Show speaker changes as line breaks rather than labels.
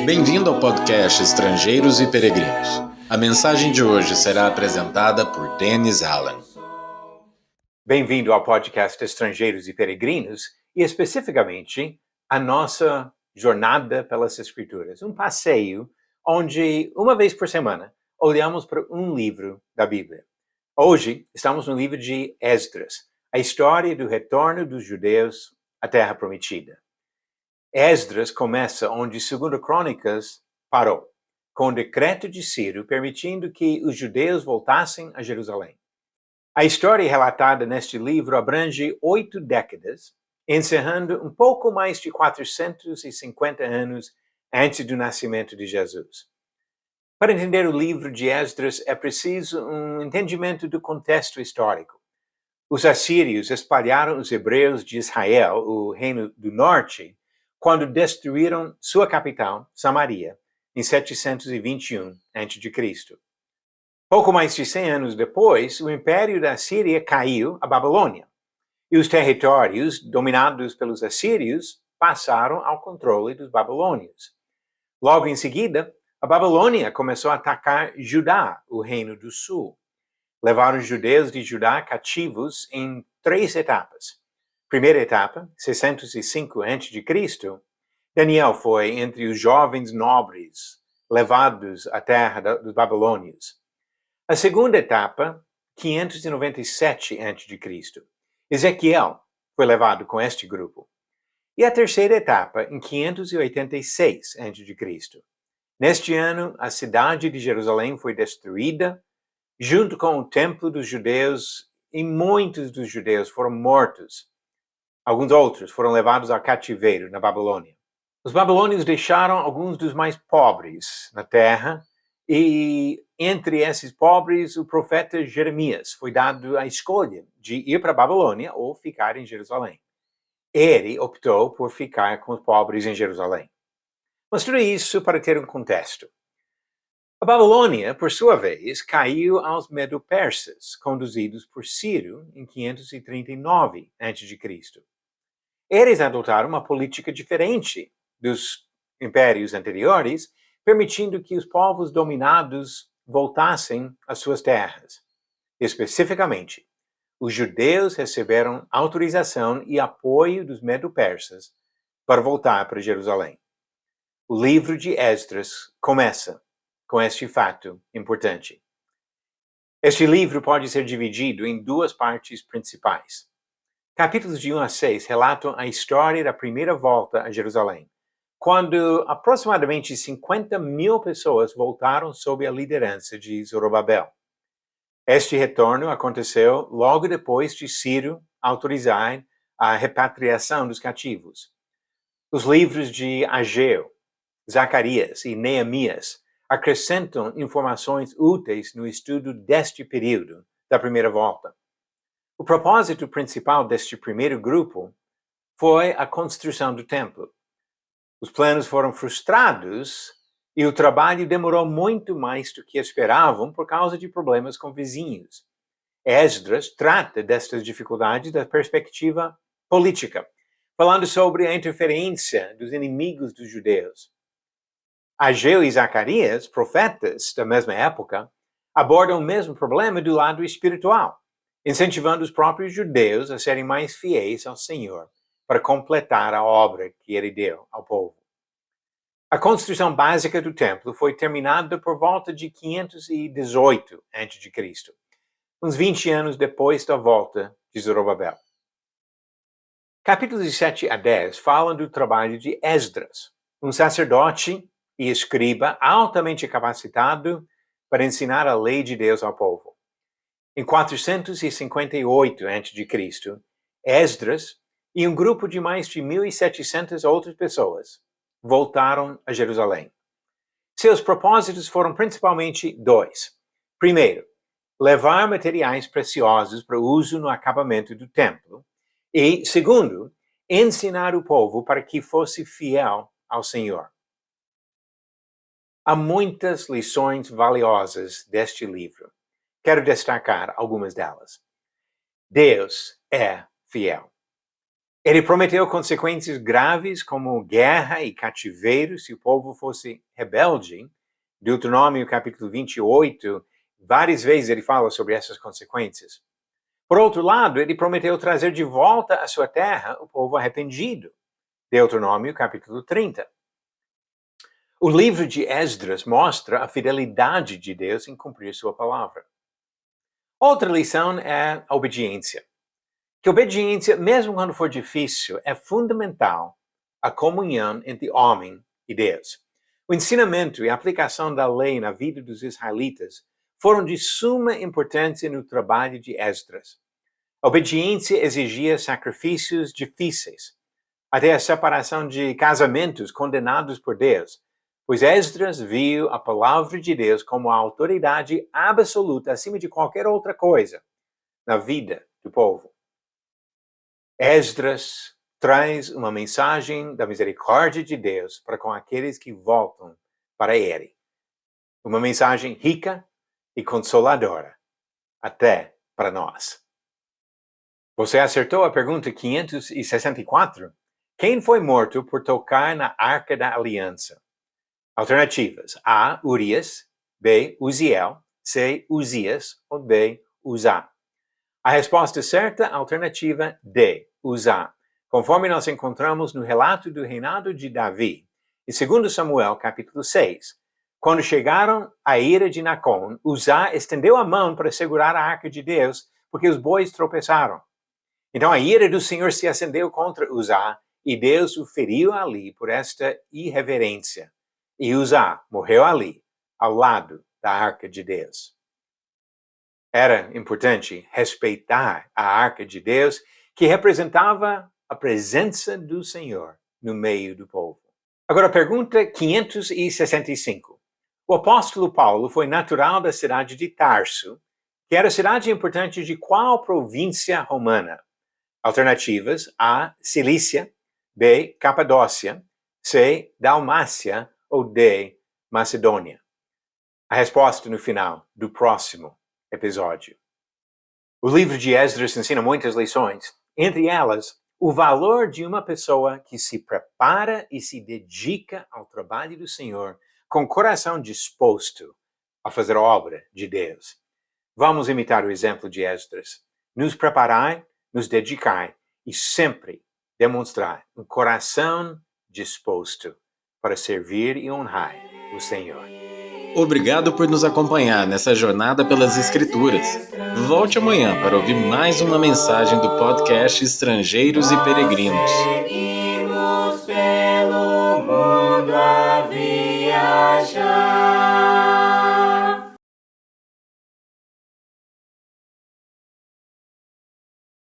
Bem-vindo ao podcast Estrangeiros e Peregrinos. A mensagem de hoje será apresentada por Dennis Allen.
Bem-vindo ao podcast Estrangeiros e Peregrinos e especificamente a nossa jornada pelas Escrituras. Um passeio onde, uma vez por semana, olhamos para um livro da Bíblia. Hoje, estamos no livro de Esdras, a história do retorno dos judeus à Terra Prometida. Esdras começa onde 2 Crônicas parou, com o decreto de Ciro permitindo que os judeus voltassem a Jerusalém. A história relatada neste livro abrange 8 décadas, encerrando um pouco mais de 450 anos antes do nascimento de Jesus. Para entender o livro de Esdras, é preciso um entendimento do contexto histórico. Os assírios espalharam os hebreus de Israel, o reino do norte, quando destruíram sua capital, Samaria, em 721 a.C. Pouco mais de 100 anos depois, o império da Síria caiu à Babilônia, e os territórios dominados pelos assírios passaram ao controle dos babilônios. Logo em seguida, a Babilônia começou a atacar Judá, o reino do sul. Levaram os judeus de Judá cativos em 3 etapas. Primeira etapa, 605 a.C., Daniel foi entre os jovens nobres levados à terra dos babilônios. A segunda etapa, 597 a.C., Ezequiel foi levado com este grupo. E a terceira etapa, em 586 a.C. Neste ano, a cidade de Jerusalém foi destruída, junto com o templo dos judeus, e muitos dos judeus foram mortos. Alguns outros foram levados ao cativeiro na Babilônia. Os babilônios deixaram alguns dos mais pobres na terra, e entre esses pobres, o profeta Jeremias foi dado a escolha de ir para a Babilônia ou ficar em Jerusalém. Ele optou por ficar com os pobres em Jerusalém. Mas tudo isso para ter um contexto. A Babilônia, por sua vez, caiu aos Medo-Persas, conduzidos por Ciro em 539 a.C. Eles adotaram uma política diferente dos impérios anteriores, permitindo que os povos dominados voltassem às suas terras. Especificamente, os judeus receberam autorização e apoio dos Medo-Persas para voltar para Jerusalém. O livro de Esdras começa com este fato importante. Este livro pode ser dividido em 2 partes principais. Capítulos de 1 a 6 relatam a história da primeira volta a Jerusalém, quando aproximadamente 50.000 pessoas voltaram sob a liderança de Zorobabel. Este retorno aconteceu logo depois de Ciro autorizar a repatriação dos cativos. Os livros de Ageu, Zacarias e Neemias acrescentam informações úteis no estudo deste período da primeira volta. O propósito principal deste primeiro grupo foi a construção do templo. Os planos foram frustrados e o trabalho demorou muito mais do que esperavam por causa de problemas com vizinhos. Esdras trata destas dificuldades da perspectiva política, falando sobre a interferência dos inimigos dos judeus. Ageu e Zacarias, profetas da mesma época, abordam o mesmo problema do lado espiritual, incentivando os próprios judeus a serem mais fiéis ao Senhor para completar a obra que ele deu ao povo. A construção básica do templo foi terminada por volta de 518 a.C., uns 20 anos depois da volta de Zorobabel. Capítulos 7 a 10 falam do trabalho de Esdras, um sacerdote e escriba altamente capacitado para ensinar a lei de Deus ao povo. Em 458 a.C., Esdras e um grupo de mais de 1.700 outras pessoas voltaram a Jerusalém. Seus propósitos foram principalmente 2. Primeiro, levar materiais preciosos para uso no acabamento do templo. E, segundo, ensinar o povo para que fosse fiel ao Senhor. Há muitas lições valiosas deste livro. Quero destacar algumas delas. Deus é fiel. Ele prometeu consequências graves como guerra e cativeiro se o povo fosse rebelde. Deuteronômio capítulo 28, várias vezes ele fala sobre essas consequências. Por outro lado, ele prometeu trazer de volta à sua terra o povo arrependido. Deuteronômio capítulo 30. O livro de Esdras mostra a fidelidade de Deus em cumprir sua palavra. Outra lição é a obediência. Que obediência, mesmo quando for difícil, é fundamental à comunhão entre homem e Deus. O ensinamento e a aplicação da lei na vida dos israelitas foram de suma importância no trabalho de Esdras. A obediência exigia sacrifícios difíceis, até a separação de casamentos condenados por Deus, pois Esdras viu a palavra de Deus como a autoridade absoluta acima de qualquer outra coisa na vida do povo. Esdras traz uma mensagem da misericórdia de Deus para com aqueles que voltam para Ele. Uma mensagem rica e consoladora, até para nós. Você acertou a pergunta 564? Quem foi morto por tocar na Arca da Aliança? Alternativas: A. Urias, B. Uziel, C. Uzias ou D. Uzá. A resposta certa, alternativa D. Uzá, conforme nós encontramos no relato do reinado de Davi, em 2 Samuel, capítulo 6. Quando chegaram à ira de Nacon, Uzá estendeu a mão para segurar a arca de Deus, porque os bois tropeçaram. Então a ira do Senhor se acendeu contra Uzá, e Deus o feriu ali por esta irreverência. E Uzá morreu ali, ao lado da arca de Deus. Era importante respeitar a arca de Deus, que representava a presença do Senhor no meio do povo. Agora, pergunta 565. O apóstolo Paulo foi natural da cidade de Tarso, que era cidade importante de qual província romana? Alternativas: A. Cilícia, B. Capadócia, C. Dalmácia ou D. Macedônia. A resposta no final do próximo episódio. O livro de Esdras ensina muitas lições, entre elas, o valor de uma pessoa que se prepara e se dedica ao trabalho do Senhor com o coração disposto a fazer a obra de Deus. Vamos imitar o exemplo de Esdras. Nos preparar, nos dedicar e sempre demonstrar um coração disposto para servir e honrar o Senhor.
Obrigado por nos acompanhar nessa jornada pelas Escrituras. Volte amanhã para ouvir mais uma mensagem do podcast Estrangeiros e Peregrinos.
Seguimos pelo mundo a vida.